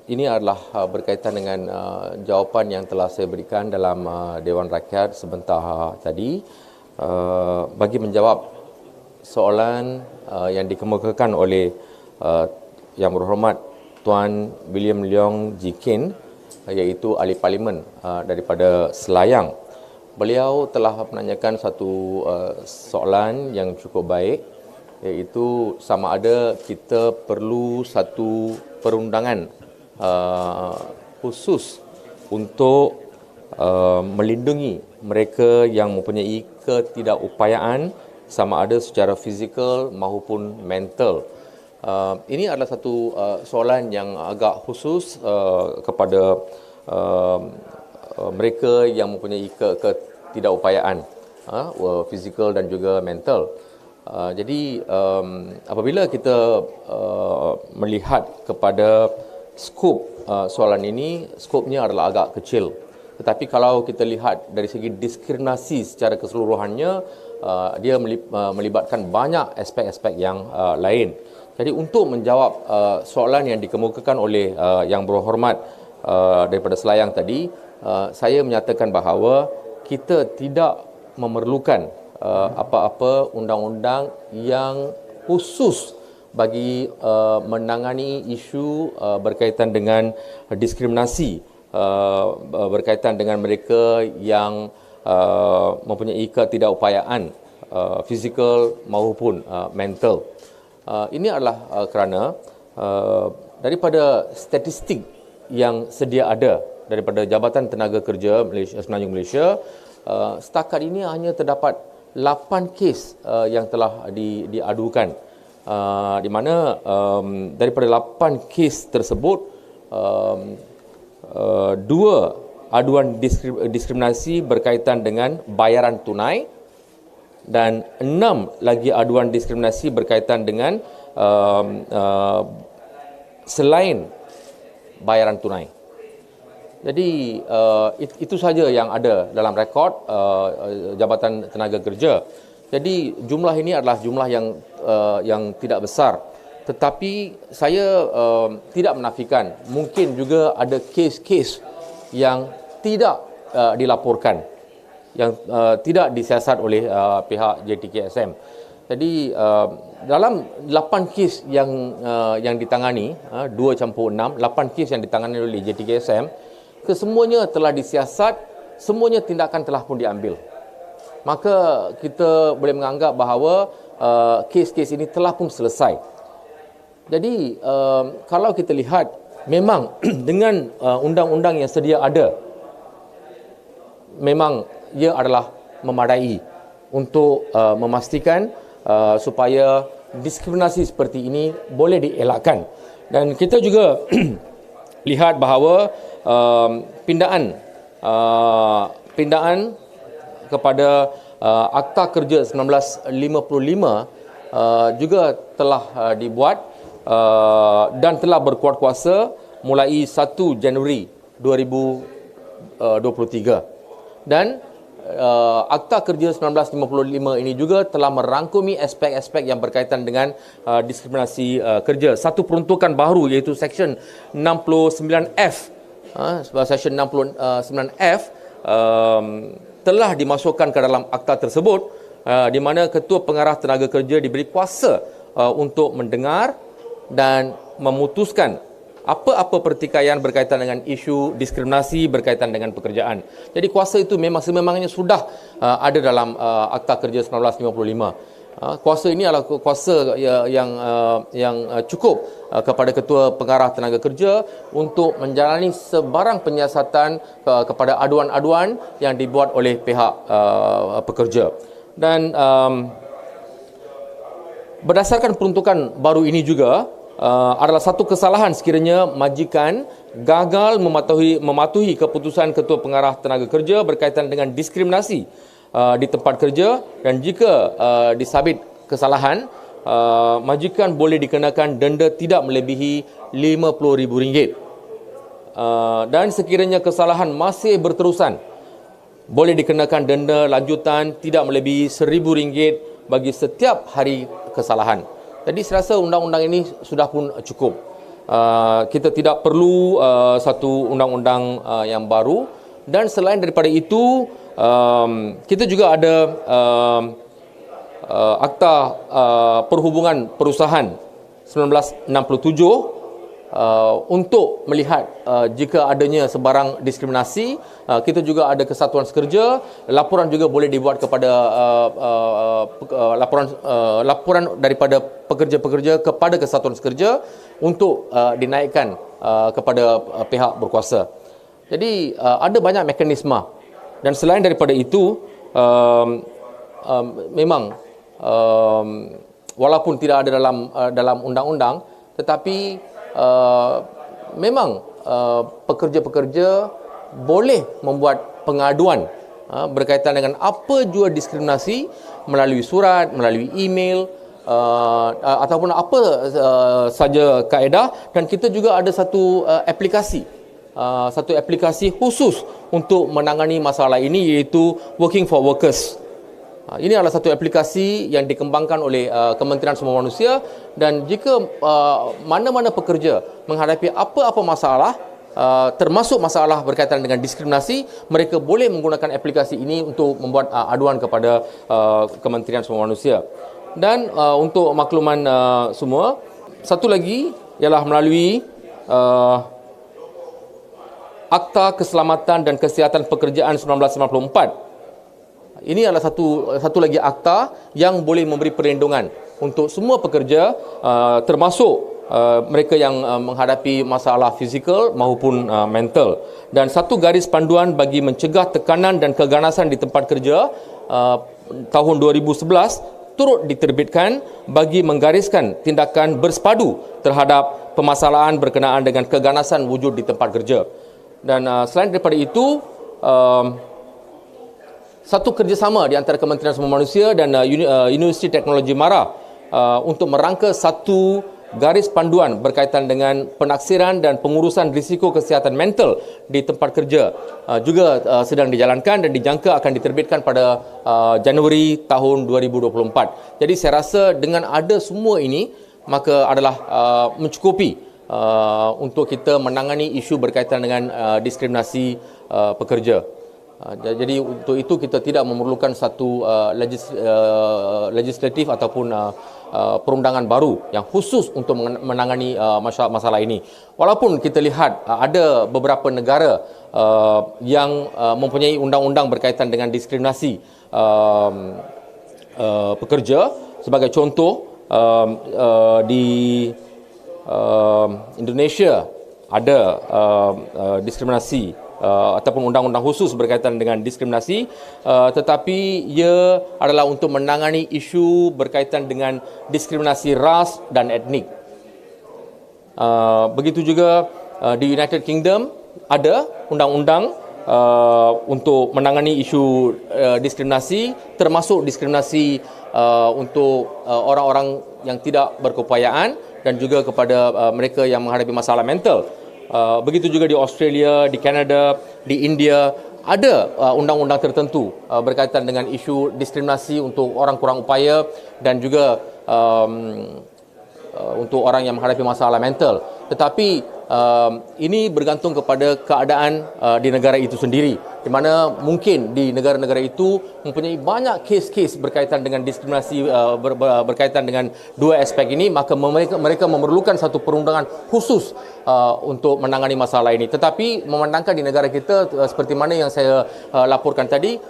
Ini adalah berkaitan dengan jawapan yang telah saya berikan dalam Dewan Rakyat sebentar tadi bagi menjawab soalan yang dikemukakan oleh Yang Berhormat Tuan William Leong Ji Kin, iaitu ahli parlimen daripada Selayang. Beliau telah menanyakan satu soalan yang cukup baik, iaitu sama ada kita perlu satu perundangan khusus untuk melindungi mereka yang mempunyai ketidakupayaan sama ada secara fizikal maupun mental. Ini adalah satu soalan yang agak khusus kepada mereka yang mempunyai ketidakupayaan fizikal dan juga mental. Jadi apabila kita melihat kepada skop soalan ini, skopnya adalah agak kecil. Tetapi kalau kita lihat dari segi diskriminasi secara keseluruhannya, dia melibatkan banyak aspek-aspek yang lain. Jadi untuk menjawab soalan yang dikemukakan oleh Yang Berhormat daripada Selayang tadi, saya menyatakan bahawa kita tidak memerlukan apa-apa undang-undang yang khusus bagi menangani isu berkaitan dengan diskriminasi, berkaitan dengan mereka yang mempunyai ketidakupayaan fizikal maupun mental. Ini adalah kerana daripada statistik yang sedia ada daripada Jabatan Tenaga Kerja Semenanjung Malaysia, setakat ini hanya terdapat 8 kes yang telah diadukan, di mana daripada 8 kes tersebut, 2 aduan diskriminasi berkaitan dengan bayaran tunai dan 6 lagi aduan diskriminasi berkaitan dengan selain bayaran tunai. Jadi itu saja yang ada dalam rekod Jabatan Tenaga Kerja. Jadi jumlah ini adalah jumlah yang tidak besar. Tetapi saya tidak menafikan mungkin juga ada kes-kes yang tidak dilaporkan, yang tidak disiasat oleh pihak JTKSM. Jadi dalam 8 kes yang ditangani, 2/6, 8 kes yang ditangani oleh JTKSM, kesemuanya telah disiasat, semuanya tindakan telah pun diambil. Maka kita boleh menganggap bahawa kes-kes ini telah pun selesai. Jadi kalau kita lihat, memang dengan undang-undang yang sedia ada, memang ia adalah memadai untuk memastikan supaya diskriminasi seperti ini boleh dielakkan. Dan kita juga lihat bahawa pindaan kepada Akta Kerja 1955 juga telah dibuat dan telah berkuat kuasa mulai 1 Januari 2023. Dan Akta Kerja 1955 ini juga telah merangkumi aspek-aspek yang berkaitan dengan diskriminasi kerja. Satu peruntukan baru iaitu Seksyen 69F. Seksyen 69F telah dimasukkan ke dalam akta tersebut, di mana Ketua Pengarah Tenaga Kerja diberi kuasa untuk mendengar dan memutuskan apa-apa pertikaian berkaitan dengan isu diskriminasi berkaitan dengan pekerjaan. Jadi kuasa itu memang sememangnya sudah ada dalam Akta Kerja 1955. Kuasa ini adalah kuasa yang cukup kepada Ketua Pengarah Tenaga Kerja untuk menjalani sebarang penyiasatan kepada aduan-aduan yang dibuat oleh pihak pekerja. Dan berdasarkan peruntukan baru ini juga, adalah satu kesalahan sekiranya majikan gagal mematuhi keputusan Ketua Pengarah Tenaga Kerja berkaitan dengan diskriminasi di tempat kerja, dan jika disabit kesalahan, majikan boleh dikenakan denda tidak melebihi RM50,000. Dan sekiranya kesalahan masih berterusan, boleh dikenakan denda lanjutan tidak melebihi RM1,000 bagi setiap hari kesalahan. Jadi saya rasa undang-undang ini sudah pun cukup. Kita tidak perlu satu undang-undang yang baru, dan selain daripada itu kita juga ada Akta Perhubungan Perusahaan 1967 untuk melihat jika adanya sebarang diskriminasi. Kita juga ada Kesatuan Sekerja. Laporan juga boleh dibuat kepada laporan daripada pekerja-pekerja kepada Kesatuan Sekerja untuk dinaikkan kepada pihak berkuasa. Jadi ada banyak mekanisme, dan selain daripada itu memang walaupun tidak ada dalam undang-undang, tetapi memang pekerja-pekerja boleh membuat pengaduan berkaitan dengan apa jua diskriminasi melalui surat, melalui email, ataupun apa saja kaedah. Dan kita juga ada satu aplikasi khusus untuk menangani masalah ini, iaitu Working for Workers. Ini adalah satu aplikasi yang dikembangkan oleh Kementerian Sumber Manusia, dan jika mana-mana pekerja menghadapi apa-apa masalah, termasuk masalah berkaitan dengan diskriminasi, mereka boleh menggunakan aplikasi ini untuk membuat aduan kepada Kementerian Sumber Manusia. Dan untuk makluman semua, satu lagi ialah melalui Akta Keselamatan dan Kesihatan Pekerjaan 1994. Ini adalah satu lagi akta yang boleh memberi perlindungan untuk semua pekerja, termasuk mereka yang menghadapi masalah fizikal maupun mental. Dan satu garis panduan bagi mencegah tekanan dan keganasan di tempat kerja tahun 2011 turut diterbitkan bagi menggariskan tindakan bersepadu terhadap permasalahan berkenaan dengan keganasan wujud di tempat kerja. Dan selain daripada itu, satu kerjasama di antara Kementerian Sumber Manusia dan Universiti Teknologi MARA untuk merangka satu garis panduan berkaitan dengan penaksiran dan pengurusan risiko kesihatan mental di tempat kerja juga sedang dijalankan dan dijangka akan diterbitkan pada Januari tahun 2024. Jadi saya rasa dengan ada semua ini, maka adalah mencukupi untuk kita menangani isu berkaitan dengan diskriminasi pekerja. Jadi untuk itu kita tidak memerlukan satu legislatif ataupun perundangan baru yang khusus untuk menangani masalah ini. Walaupun kita lihat ada beberapa negara yang mempunyai undang-undang berkaitan dengan diskriminasi pekerja. Sebagai contoh, di Indonesia ada diskriminasi ataupun undang-undang khusus berkaitan dengan diskriminasi, tetapi ia adalah untuk menangani isu berkaitan dengan diskriminasi ras dan etnik. Begitu juga di United Kingdom ada undang-undang untuk menangani isu diskriminasi, termasuk diskriminasi untuk orang-orang yang tidak berkeupayaan dan juga kepada mereka yang menghadapi masalah mental. Begitu juga di Australia, di Kanada, di India ada undang-undang tertentu berkaitan dengan isu diskriminasi untuk orang kurang upaya dan juga untuk orang yang menghadapi masalah mental. Tetapi ini bergantung kepada keadaan di negara itu sendiri, di mana mungkin di negara-negara itu mempunyai banyak kes-kes berkaitan dengan diskriminasi berkaitan dengan dua aspek ini, maka mereka memerlukan satu perundangan khusus untuk menangani masalah ini. Tetapi memandangkan di negara kita seperti mana yang saya laporkan tadi,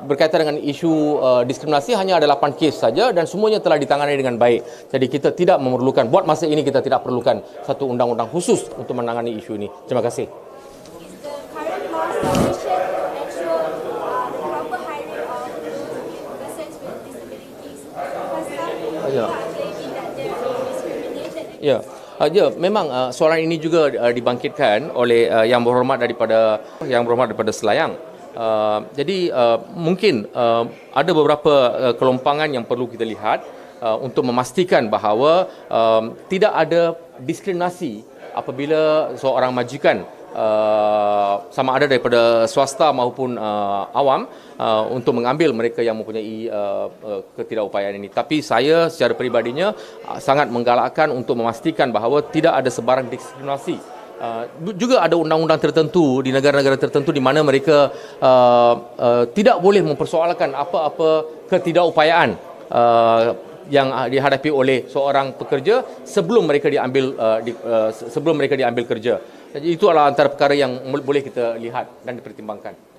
berkaitan dengan isu diskriminasi hanya ada 8 kes saja dan semuanya telah ditangani dengan baik. Jadi kita tidak memerlukan, buat masa ini kita tidak perlukan satu undang-undang khusus untuk menangani isu ini. Terima kasih. Is the current law sufficient to ensure the proper hiring of persons with disabilities? Because some people are claiming that they are discriminated against. Ya, memang soalan ini juga dibangkitkan oleh yang berhormat daripada Selayang. Jadi mungkin ada beberapa kelompangan yang perlu kita lihat untuk memastikan bahawa tidak ada diskriminasi apabila seorang majikan sama ada daripada swasta maupun awam untuk mengambil mereka yang mempunyai ketidakupayaan ini. Tapi saya secara peribadinya sangat menggalakkan untuk memastikan bahawa tidak ada sebarang diskriminasi. Juga ada undang-undang tertentu di negara-negara tertentu di mana mereka tidak boleh mempersoalkan apa-apa ketidakupayaan yang dihadapi oleh seorang pekerja sebelum mereka diambil kerja. Jadi itu adalah antara perkara yang boleh kita lihat dan dipertimbangkan.